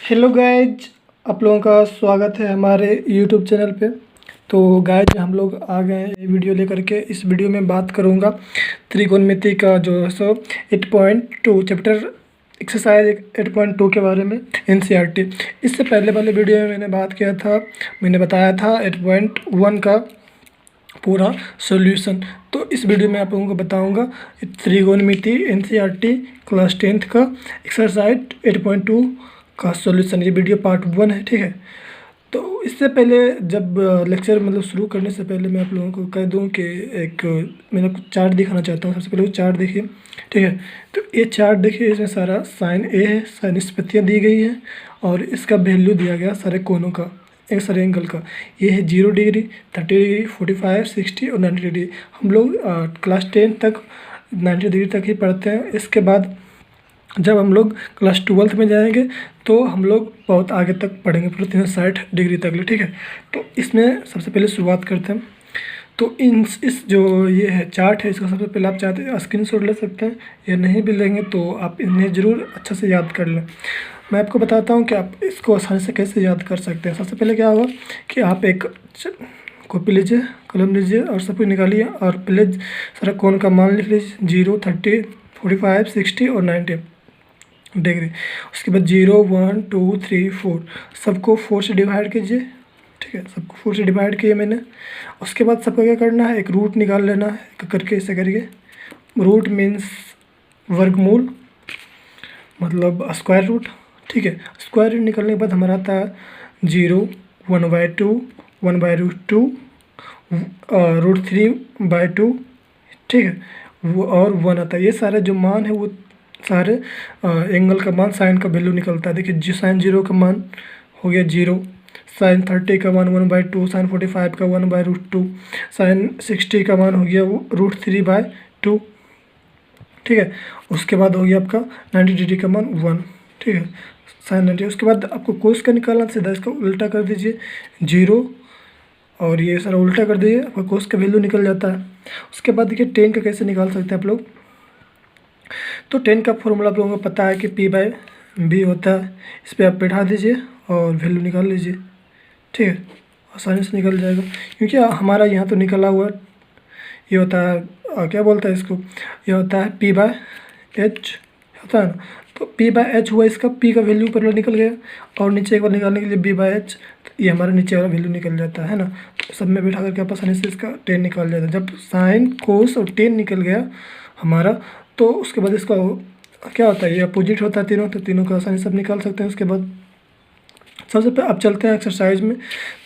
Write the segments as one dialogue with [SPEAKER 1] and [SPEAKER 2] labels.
[SPEAKER 1] Hello guys, आप लोगों का स्वागत है हमारे यूट्यूब चैनल पे। तो गाइज हम लोग आ गए हैं ये वीडियो लेकर के। इस वीडियो में बात करूंगा त्रिकोणमिति का जो है सो 8.2 चैप्टर एक्सरसाइज 8.2 के बारे में एनसीईआरटी। इससे पहले वाले वीडियो में मैंने बात किया था, मैंने बताया था 8.1 का पूरा सॉल्यूशन। तो इस वीडियो में आप लोगों को बताऊंगा त्रिकोणमिति एनसीईआरटी क्लास 10th का एक्सरसाइज 8.2 का सॉल्यूशन। ये वीडियो पार्ट 1 है, ठीक है। तो इससे पहले जब लेक्चर शुरू करने से पहले मैं आप लोगों को कह दूं कि एक मैं कुछ चार्ट दिखाना चाहता हूं। सबसे पहले वो चार्ट देखिए, ठीक है। तो ये चार्ट देखिए, इसमें सारा साइन ए है, सारी निष्पत्तियाँ दी गई हैं और इसका वैल्यू दिया गया सारे कोनों का, एक सारे एंगल का। ये है 0 डिग्री, 30 डिग्री, 45, 60 और 90 डिग्री। हम लोग क्लास 10 तक 90 डिग्री तक ही पढ़ते हैं। इसके बाद जब हम लोग क्लास 12th में जाएंगे तो हम लोग बहुत आगे तक पढ़ेंगे, पूरे 360 डिग्री तक, ठीक है। तो इसमें सबसे पहले शुरुआत करते हैं। तो इस जो ये है चार्ट है, इसका सबसे पहले आप चाहते हैं स्क्रीनशॉट ले सकते हैं, या नहीं भी लेंगे तो आप इन्हें ज़रूर अच्छा से याद कर लें। मैं आपको बताता हूँ कि आप इसको आसानी से कैसे याद कर सकते हैं। सबसे पहले क्या होगा कि आप एक कॉपी लीजिए, कलम लीजिए और सब कुछ निकालिए और पहले सारा कोण का मान लिख लीजिए, 0, 30, 45, 60 और 90 डिग्री। उसके बाद 0, 1, 2, 3, 4 सबको 4 से डिवाइड कीजिए, ठीक है। सबको 4 से डिवाइड किए मैंने। उसके बाद सबको क्या करना है, एक रूट निकाल लेना है करके, ऐसे करिए। रूट मीन्स वर्गमूल, मतलब स्क्वायर रूट, ठीक है। स्क्वायर रूट निकलने के बाद हमारा आता है 0, 1/2, 1/√2, √3/2, ठीक है। वो और 1 आता है। ये सारे जो मान है वो सारे एंगल का मान, साइन का वैल्यू निकलता है। देखिए साइन 0 का मान हो गया 0, साइन 30 का मान 1/2, साइन 45 का 1/√2, साइन 60 का मान हो गया वो √3/2, ठीक है। उसके बाद हो गया आपका 90 डिग्री का मान 1, ठीक है, साइन 90। उसके बाद आपको कोस का निकालना, सीधा इसका उल्टा कर दीजिए 0 और ये सारा उल्टा कर दीजिए, आपका कोस का वैल्यू निकल जाता है। उसके बाद देखिए 10 का कैसे निकाल सकते हैं आप लोग। तो 10 का फॉर्मूला आप लोगों को पता है कि P/B होता है। इस पर आप बैठा दीजिए और वैल्यू निकाल लीजिए, ठीक है, आसानी से निकल जाएगा। क्योंकि हमारा यहाँ तो निकला हुआ ये होता है, क्या बोलता है इसको, ये होता है P/H होता है ना। तो P/H हुआ, इसका P का वैल्यू ऊपर निकल गया और नीचे एक बार निकालने के लिए B/H, तो ये हमारा नीचे वाला वैल्यू निकल जाता है ना। तो सब में बैठा करके आप आसानी से इसका 10 निकाल जाता है। जब साइन, कोस और 10 निकल गया हमारा, तो उसके बाद इसका क्या होता है, ये अपोजिट होता है तीनों, तो तीनों का आसानी से सब निकाल सकते हैं। उसके बाद सबसे पहले आप चलते हैं एक्सरसाइज में।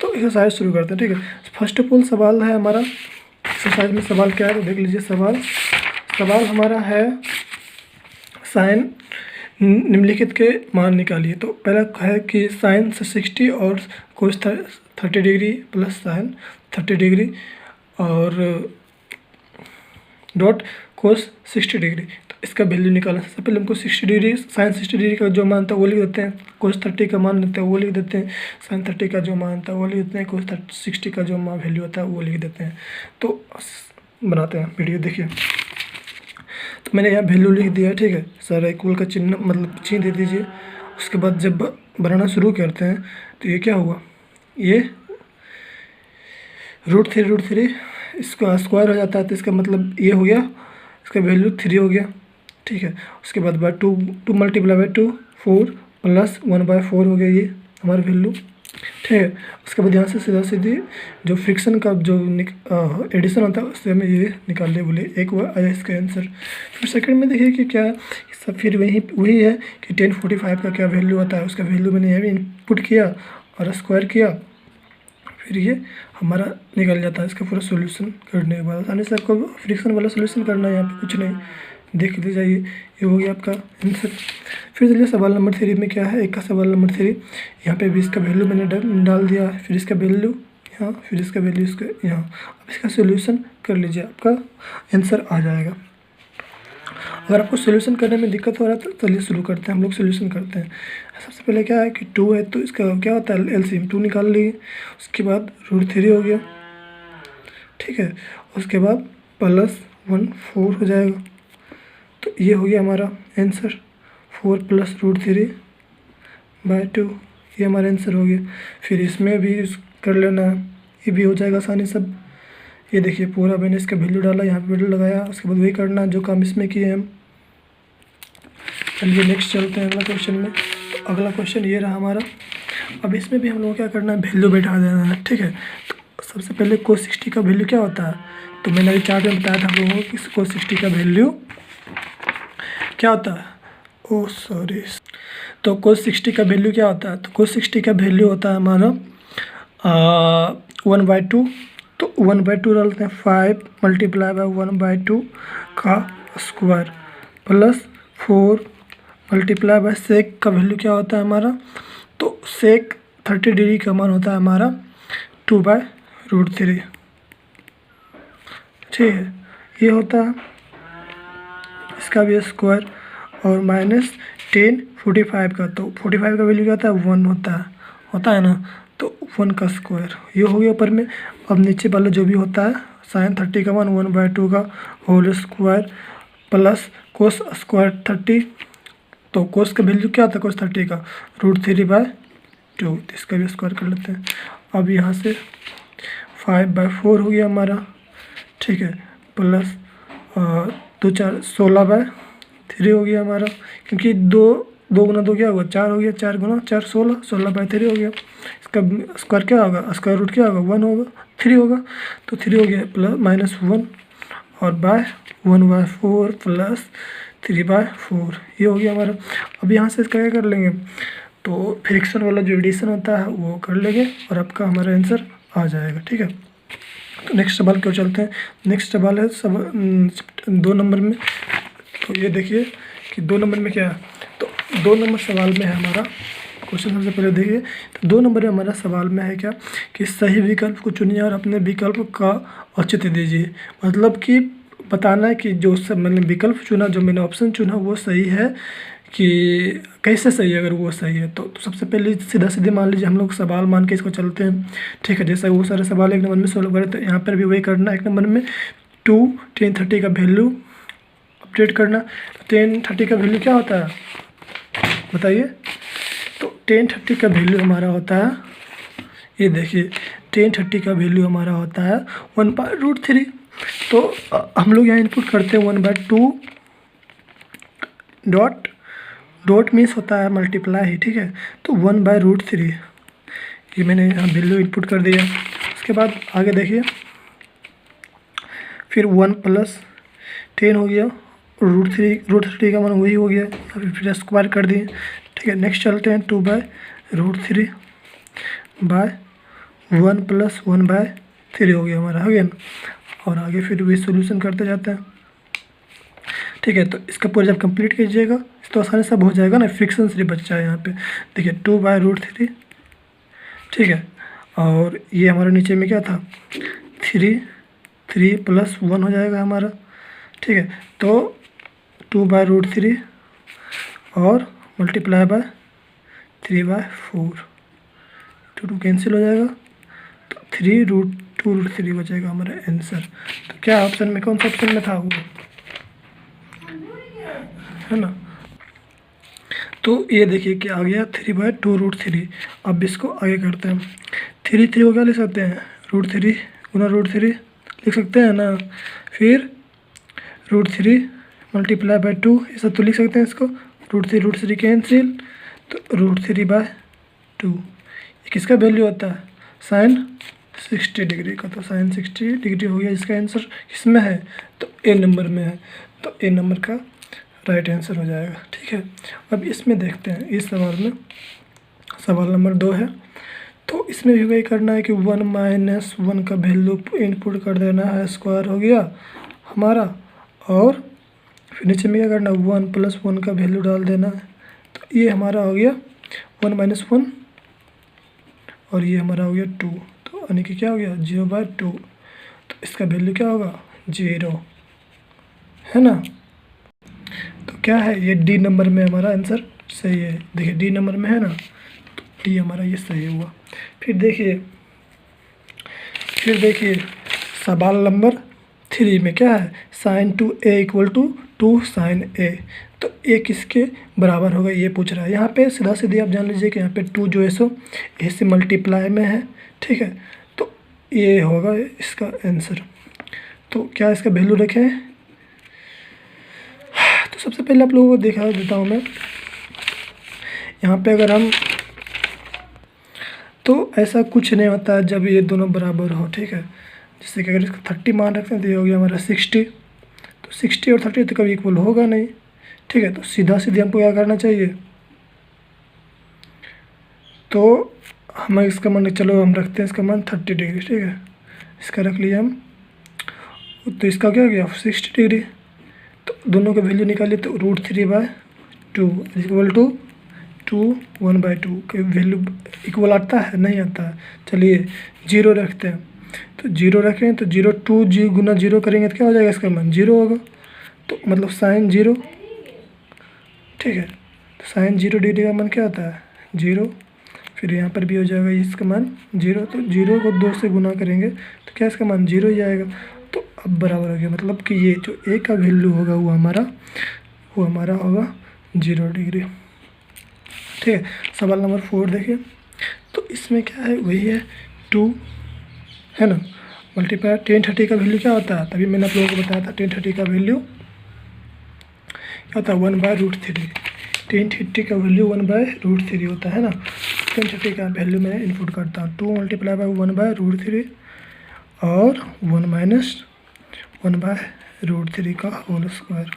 [SPEAKER 1] तो एक्सरसाइज शुरू करते हैं, ठीक है। फर्स्ट ऑफ ऑल सवाल है हमारा, एक्सरसाइज में सवाल क्या है तो देख लीजिए। सवाल हमारा है साइन निम्नलिखित के मान निकालिए। तो पहला है कि साइन 60 और कोस 30 डिग्री प्लस साइन 30 डिग्री और डॉट कोस 60 डिग्री। तो इसका वैल्यू निकालना। सबसे पहले हमको 60 डिग्री, साइन 60 डिग्री का जो मान था वो लिख देते हैं, कोस 30 का मान देते हैं वो लिख देते हैं, साइन 30 का जो मान था वो लिख देते हैं, कोस 60 का जो मान वैल्यू होता है वो लिख देते हैं। तो बनाते हैं वीडियो, देखिए। तो मैंने यहाँ वैल्यू लिख दिया, ठीक है। सर इक्वल का चिन्ह चिन्ह दे दीजिए। उसके बाद जब बनाना शुरू करते हैं तो ये क्या हुआ, ये √3 इसका स्क्वायर हो जाता है, तो इसका मतलब ये हो गया, इसका वैल्यू 3 हो गया, ठीक है। उसके बाद बाय 2 मल्टीप्लाई बाय 2 4 प्लस 1/4 हो गया ये हमारा वैल्यू, ठीक है। उसके बाद यहाँ से सीधा सीधी जो फ्रिक्शन का जो एडिशन होता है उससे हमें ये निकालने बोले, एक वो आया इसका आंसर। फिर सेकंड में देखिए कि क्या सब, फिर वही है कि 1045 का क्या वैल्यू होता है। उसका वैल्यू मैंने यहाँ भी इनपुट किया और स्क्वायर किया, फिर ये हमारा निकल जाता है। इसका पूरा सोल्यूशन करने के बाद आसानी से आपको फ्रिक्शन वाला सोल्यूशन करना है, यहाँ पे कुछ नहीं, देख लीजिए जाइए। ये हो गया आपका आंसर। फिर चलिए सवाल नंबर 3 में क्या है। एक का सवाल नंबर 3, यहाँ पे भी इसका वैल्यू मैंने डाल दिया है, फिर इसका वैल्यू यहाँ, फिर इसका वैल्यू इसका यहाँ। अब इसका सोल्यूशन कर लीजिए, आपका आंसर आ जाएगा। अगर आपको सोल्यूशन करने में दिक्कत हो रहा है तो चलिए शुरू करते हैं, हम लोग सोल्यूशन करते हैं। सबसे पहले क्या है कि 2 है तो इसका क्या होता है, एलसीएम 2 निकाल लिए। उसके बाद √3 हो गया, ठीक है। उसके बाद प्लस 1 4 हो जाएगा। तो ये हो गया हमारा आंसर, 4 + √3 बाय 2, ये हमारा आंसर हो गया। फिर इसमें भी कर लेना, ये भी हो जाएगा आसानी सब। ये देखिए पूरा मैंने इसका वैल्यू डाला, यहाँ पे वैल्यू लगाया, उसके बाद वही करना जो काम इसमें किए हम। चलिए नेक्स्ट चलते हैं अगला क्वेश्चन में। तो अगला क्वेश्चन ये रहा हमारा। अब इसमें भी हम लोग क्या करना है, वैल्यू बैठा देना है, ठीक है। तो सबसे पहले cos 60 का वैल्यू क्या होता है, तो मैंने अभी चार्ट में बताया था हम लोगों को कि cos 60 का वैल्यू क्या होता है, ओ सॉरी, तो cos 60 का वैल्यू क्या होता है, तो cos 60 का वैल्यू होता है हमारा 1/2। तो 1/2 डालते हैं, 5 मल्टीप्लाई बाय 1/2 का square plus 4 multiply by sec का वैल्यू क्या होता है हमारा, तो सेक 30 डिग्री का मान होता है हमारा 2/√3, ठीक है। ये होता है इसका भी स्क्वायर और माइनस 10 45 का, तो 45 का वैल्यू क्या होता है, 1 होता है ना, तो 1 का स्क्वायर ये हो गया ऊपर में। अब नीचे वाला जो भी होता है साइन 30 का मान 1/2 का whole square plus cos square 30, तो कोस का वैल्यू क्या होता है कोस 30 का, √3/2, इसका भी स्क्वायर कर लेते हैं। अब यहाँ से 5/4 हो गया हमारा, ठीक है, प्लस 2 4 16/3 हो गया हमारा, क्योंकि 2 2 गुना 2 क्या होगा 4 हो गया, 4 गुना 4 16, 16/3 हो गया। इसका स्क्वायर क्या होगा, स्क्वायर रूट क्या होगा 1 होगा, 3 होगा, तो 3 हो गया प्लस -1 और बाय 1/4 प्लस 3/4, ये हो गया हमारा। अब यहाँ से इसका क्या कर लेंगे, तो फ्रिक्शन वाला जो एडिशन होता है वो कर लेंगे और आपका हमारा आंसर आ जाएगा, ठीक है। तो नेक्स्ट सवाल क्यों चलते हैं, नेक्स्ट सवाल है 2 नंबर में। तो ये देखिए कि 2 नंबर में क्या है, तो 2 नंबर सवाल में है हमारा क्वेश्चन। सबसे पहले देखिए तो 2 नंबर में हमारा सवाल में है क्या कि सही विकल्प को चुनिए और अपने विकल्प का औचित्य दीजिए। मतलब कि बताना है कि जो सब मैंने विकल्प चुना, जो मैंने ऑप्शन चुना वो सही है कि कैसे सही है। अगर वो सही है तो सबसे पहले सीधा मान लीजिए हम लोग सवाल मान के इसको चलते हैं, ठीक है। जैसा वो सारे सवाल 1 नंबर में सॉल्व करें तो यहाँ पर भी वही करना है। 1 नंबर में 2 10 30 का वैल्यू अपडेट करना। 10 30 का वैल्यू क्या होता है बताइए, तो 10 30 का वैल्यू हमारा होता है, ये देखिए 10 30 का वैल्यू हमारा होता है 1/√3। तो हम लोग यहाँ इनपुट करते हैं 1/2 डॉट मीन्स होता है मल्टीप्लाई ही, ठीक है। तो 1/√3 ये मैंने यहाँ वैल्यू इनपुट कर दिया। उसके बाद आगे देखिए फिर 1 + 10 हो गया, √3 का मान वही हो गया, फिर स्क्वायर कर दिए, ठीक है। नेक्स्ट चलते हैं 2/√3 बाय 1 + 1/3 हो गया हमारा, हो गया ना। और आगे फिर वही सोल्यूशन करते जाते हैं, ठीक है। तो इसका पूरा जब कंप्लीट कीजिएगा तो आसानी सब हो जाएगा ना, फ्रिक्शन सिर्फ बच्चा है यहाँ पे। देखिए 2/√3, ठीक है। और ये हमारा नीचे में क्या था 3 + 1 हो जाएगा हमारा, ठीक है। तो 2/√3 और मल्टीप्लाई बाय 3/4, 2 कैंसिल हो जाएगा, तो 3√2√3 हो जाएगा हमारा आंसर। तो क्या ऑप्शन में कौन सा ऑप्शन में था वो, है ना। तो ये देखिए कि आ गया 3/2√3। अब इसको आगे करते हैं, 3 को क्या लिख सकते हैं, √3 गुना √3 लिख सकते हैं ना। फिर √3 मल्टीप्लाई बाय 2 ये सब तो लिख सकते हैं इसको, √3 कैंसिल, तो √3/2। ये किसका वैल्यू होता है साइन 60 डिग्री का, तो साइन 60 डिग्री हो गया। इसका आंसर किसमें है, तो ए नंबर में है, तो ए नंबर का राइट आंसर हो जाएगा, ठीक है। अब इसमें देखते हैं इस सवाल में, सवाल नंबर 2 है। तो इसमें भी वही करना है कि 1 - 1 का वैल्यू इनपुट कर देना है, स्क्वायर हो गया हमारा। और फिर नीचे में क्या करना है 1 + 1 का वैल्यू डाल देना है, तो ये हमारा हो गया 1 - 1 और ये हमारा हो गया 2, तो यानी कि क्या हो गया 0/2। तो इसका वैल्यू क्या होगा 0, है ना। तो क्या है ये डी नंबर में हमारा आंसर सही है। देखिए डी नंबर में है ना, तो डी हमारा ये सही हुआ। फिर देखिए सवाल नंबर 3 में क्या है, sin 2a = 2 sin a। तो ए किसके बराबर होगा ये पूछ रहा है। यहाँ पे सीधा सीधी आप जान लीजिए कि यहाँ पे 2 जो है सो ए से मल्टीप्लाई में है, ठीक है। तो ये होगा इसका आंसर। तो क्या इसका वैल्यू रखें, तो सबसे पहले आप लोगों को दिखा देता हूँ मैं। यहाँ पे अगर हम, तो ऐसा कुछ नहीं होता है जब ये दोनों बराबर हो, ठीक है। जैसे कि अगर इसका 30 मान रखते हैं तो ये हो गया हमारा 60। तो 60 और 30 तो कभी इक्वल होगा नहीं, ठीक है। तो सीधा सीधे हमको क्या करना चाहिए, तो हम इसका मान, चलो हम रखते हैं इसका मान 30 डिग्री, ठीक है। इसका रख लिया हम, तो इसका क्या हो गया 60 डिग्री। तो दोनों का वैल्यू निकालिए, तो √3/2 इक्वल टू 2 1/2 के वैल्यू इक्वल आता है, नहीं आता है। चलिए 0 रखते हैं, तो 0 रखें तो 0 2 जी गुना 0 करेंगे तो क्या हो जाएगा, इसका मान 0 होगा। तो मतलब sin 0, ठीक है। तो sin 0 डिग्री का मान क्या आता है 0। फिर यहाँ पर भी हो जाएगा इसका मान 0। तो 0 को 2 से गुना करेंगे तो क्या इसका मान 0 ही आएगा। तो अब बराबर हो गया, मतलब कि ये जो ए का वैल्यू होगा वो हमारा होगा 0 डिग्री, ठीक है। सवाल नंबर 4 देखिए। तो इसमें क्या है, वही है 2 है ना, मल्टीप्लाई tan 30 का वैल्यू क्या होता है, तभी मैंने आप लोगों को बताया था tan 30 का वैल्यू क्या होता है 1/√3। tan 30 का वैल्यू 1/√3 होता है ना। tan 30 का वैल्यू मैं इनपुट करता हूँ 2 × 1/√3 और 1 - 1/√3 का होल स्क्वायर।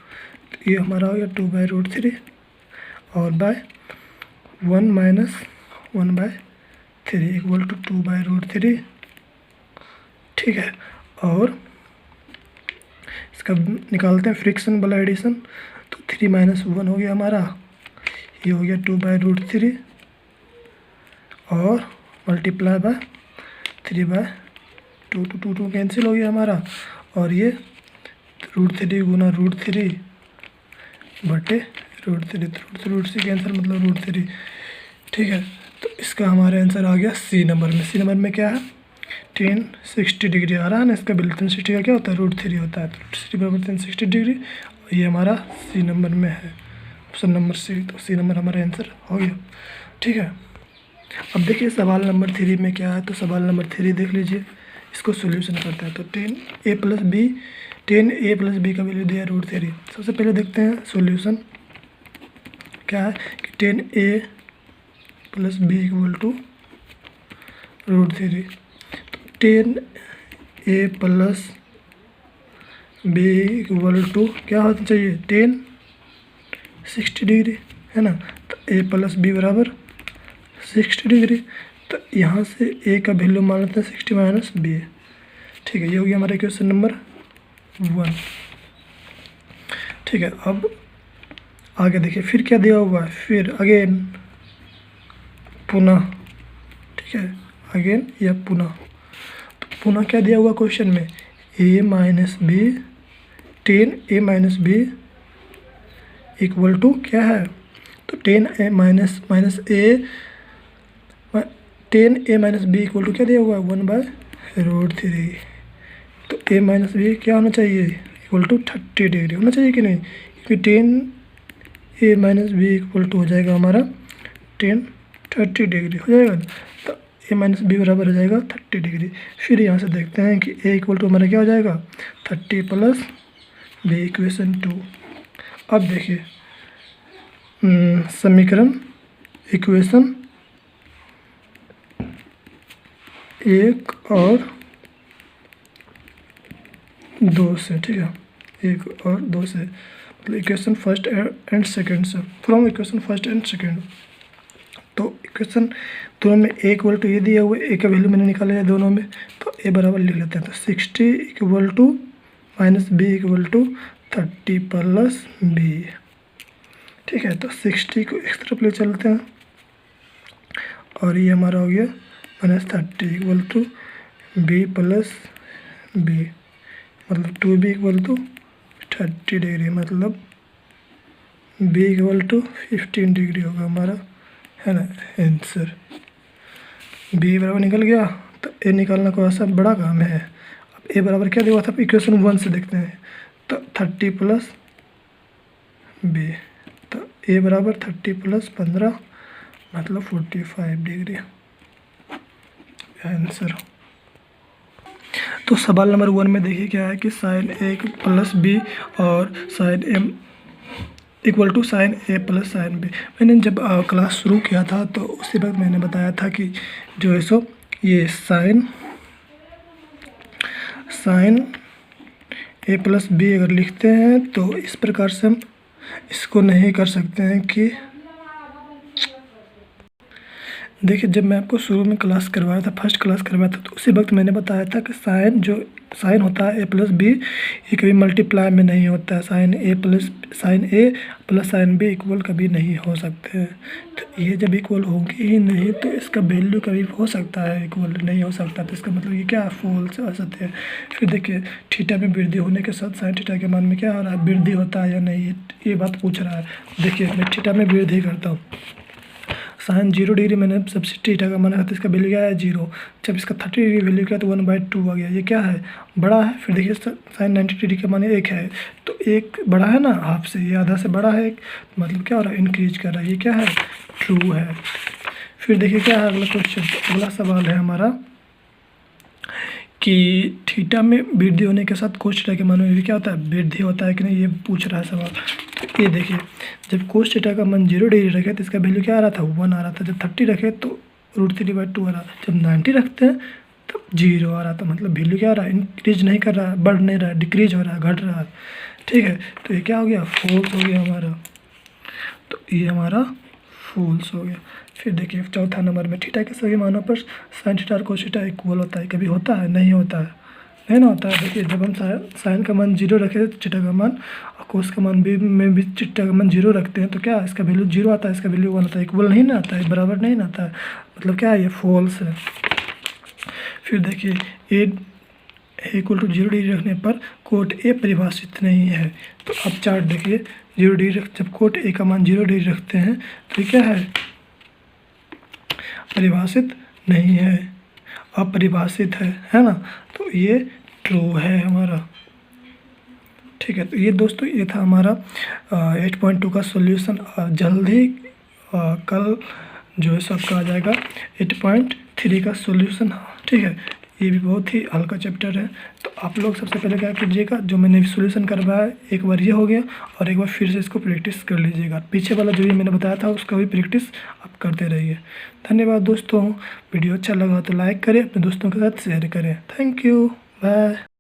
[SPEAKER 1] तो ये हमारा हो गया 2/√3 और बाय 1 - 1/3 इक्वल टू 2/√3, ठीक है। और इसका निकालते हैं फ्रिक्शन वाला एडिशन। तो 3 - 1 हो गया हमारा, ये हो गया 2/√3 और मल्टीप्लाई बाय 3/2 तो 2 कैंसिल हो गया हमारा। और ये √3 गुना √3 बटे √3, तो √3 कैंसिल मतलब √3, ठीक है। तो इसका हमारा आंसर आ गया सी नंबर में। सी नंबर में क्या है tan 60 डिग्री आ रहा है ना, इसका वैल्यू tan 60 का क्या होता है √3 होता है। तो √3 बराबर tan 60 डिग्री, और ये हमारा सी नंबर में है, ऑप्शन नंबर सी। तो सी नंबर हमारा आंसर हो गया, ठीक है। अब देखिए सवाल नंबर 3 में क्या है। तो सवाल नंबर 3 देख लीजिए, इसको सोल्यूशन करते हैं। तो tan a + b का वैल्यू दिया √3। सबसे पहले देखते हैं सोल्यूशन क्या है कि tan a + b equal to √3। tan a + b equal to क्या होना चाहिए tan 60 डिग्री, है ना। तो a + b बराबर 60 डिग्री। तो यहाँ से a का वैल्यू मान लेते हैं 60 - b, ठीक है। ये हो गया हमारा क्वेश्चन नंबर 1, ठीक है। अब आगे देखिए फिर क्या दिया हुआ है, फिर अगेन पुनः, ठीक है, अगेन या पुनः। तो पुनः क्या दिया हुआ क्वेश्चन में a - b tan a - b equal to क्या है, तो tan a - b equal to क्या दिया हुआ है 1/√3। तो a - b क्या होना चाहिए इक्वल टू 30 डिग्री होना चाहिए कि नहीं, क्योंकि tan a - b equal to हो जाएगा हमारा tan 30 डिग्री हो जाएगा। तो a - b बराबर हो जाएगा 30 डिग्री। फिर यहाँ से देखते हैं कि a इक्वल टू हमारा क्या हो जाएगा 30 + b इक्वेशन 2। अब देखिए समीकरण इक्वेशन 1 और 2 से, ठीक है, 1 और 2 से, मतलब इक्वेशन फर्स्ट एंड सेकंड से, from equation first and second. तो इक्वेशन दोनों में a इक्वल टू ये दिया हुआ है, a का वैल्यू मैंने निकाला है दोनों में, तो a बराबर लिख लेते हैं। तो 60 equal to -b equal to 30 + b, ठीक है। तो 60 को इस तरफ ले चलते हैं और ये हमारा हो गया -30 इक्वल टू b + b, मतलब 2b इक्वल टू 30 डिग्री, मतलब b इक्वल टू 15 डिग्री होगा हमारा, है ना आंसर। b बराबर निकल गया, तो a निकालना कोई ऐसा बड़ा काम है। अब a बराबर क्या दिया था इक्वेशन 1 से देखते हैं। तो 30 + b ए बराबर 30 प्लस 15 मतलब 45 डिग्री आंसर। तो सवाल नंबर 1 में देखिए क्या है कि साइन ए प्लस बी और sine M equal to sine A plus sine B. मैंने जब क्लास शुरू किया था तो उसी वक्त मैंने बताया था कि जो है सो ये साइन ए प्लस बी अगर लिखते हैं तो इस प्रकार से हम इसको नहीं कर सकते हैं कि देखिए, जब मैं आपको शुरू में क्लास करवाया था, फर्स्ट क्लास करवाया था, तो उसी वक्त मैंने बताया था कि साइन होता है ए प्लस बी, ये कभी मल्टीप्लाई में नहीं होता है। Sign A plus sine B equal कभी नहीं हो सकते हैं। तो ये जब इक्वल होंगे ही नहीं तो इसका वैल्यू कभी हो सकता है इक्वल नहीं हो सकता। तो इसका मतलब ये क्या है, फॉल्स असत्य है। फिर देखिए, थीटा में वृद्धि होने के साथ साइन थीटा के मान में क्या हो रहा है, वृद्धि होता है या नहीं, ये बात पूछ रहा है। देखिए, मैं थीटा में वृद्धि करता हूँ, साइन 0 डिग्री मैंने सबसे थीटा का माना तो इसका वैल्यू क्या है 0। जब इसका 30 डिग्री वैल्यू क्या है तो 1/2 आ गया, ये क्या है, बड़ा है। फिर देखिए साइन 90 डिग्री का माने 1 है, तो 1 बड़ा है ना हाफ से, ये आधा से बड़ा है, मतलब क्या हो रहा है, इंक्रीज कर रहा है, ये क्या है, ट्रू है। फिर देखिए क्या है अगला क्वेश्चन, अगला सवाल है हमारा कि थीटा में वृद्धि होने के साथ कोस थीटा के मान में भी क्या होता है, वृद्धि होता है कि नहीं, ये पूछ रहा है सवाल। तो ये देखिए, जब कोस थीटा का मान 0 डिग्री रखे तो इसका वैल्यू क्या आ रहा था, 1 आ रहा था। जब 30 रखे तो √3/2 आ रहा था। जब 90 रखते हैं तब 0 आ रहा था। मतलब वैल्यू क्या आ रहा है, इंक्रीज नहीं कर रहा है, बढ़ नहीं रहा है, डिक्रीज हो रहा है, घट रहा है। ठीक है, तो ये क्या हो गया, फॉल्स हो गया हमारा। तो ये हमारा फॉल्स हो गया। फिर देखिए चौथा नंबर में, थीटा के सभी मानों पर साइन थीटा और कोस थीटा इक्वल होता है, कभी होता है, नहीं होता है, नहीं ना होता है। देखिए, जब हम साइन का मान 0 रखे तो थीटा का मान, और कोस का मान में भी थीटा का मान 0 रखते हैं तो क्या इसका वैल्यू 0 आता है, इसका वैल्यू 1 आता है, इक्वल नहीं ना आता है, बराबर नहीं ना आता है, मतलब क्या है, ये फॉल्स है। फिर देखिए, ए इक्वल टू 0 डिग्री रखने पर कोट ए परिभाषित नहीं है। तो अब चार्ट देखिए, 0 डिग्री जब कोट ए का मान 0 डिग्री रखते हैं तो क्या है, परिभाषित नहीं है, अपरिभाषित है ना। तो ये ट्रू है हमारा। ठीक है, तो ये दोस्तों ये था हमारा 8.2 का सॉल्यूशन। जल्दी कल जो है सबका आ जाएगा 8.3 का सॉल्यूशन। ठीक है, ये भी बहुत ही हल्का चैप्टर है। तो आप लोग सबसे पहले क्या कीजिएगा, जो मैंने सॉल्यूशन करवाया एक बार ये हो गया, और एक बार फिर से इसको प्रैक्टिस कर लीजिएगा। पीछे वाला जो भी मैंने बताया था उसका भी प्रैक्टिस आप करते रहिए। धन्यवाद दोस्तों, वीडियो अच्छा लगा तो लाइक करें, अपने दोस्तों के साथ शेयर करें। Thank you, bye.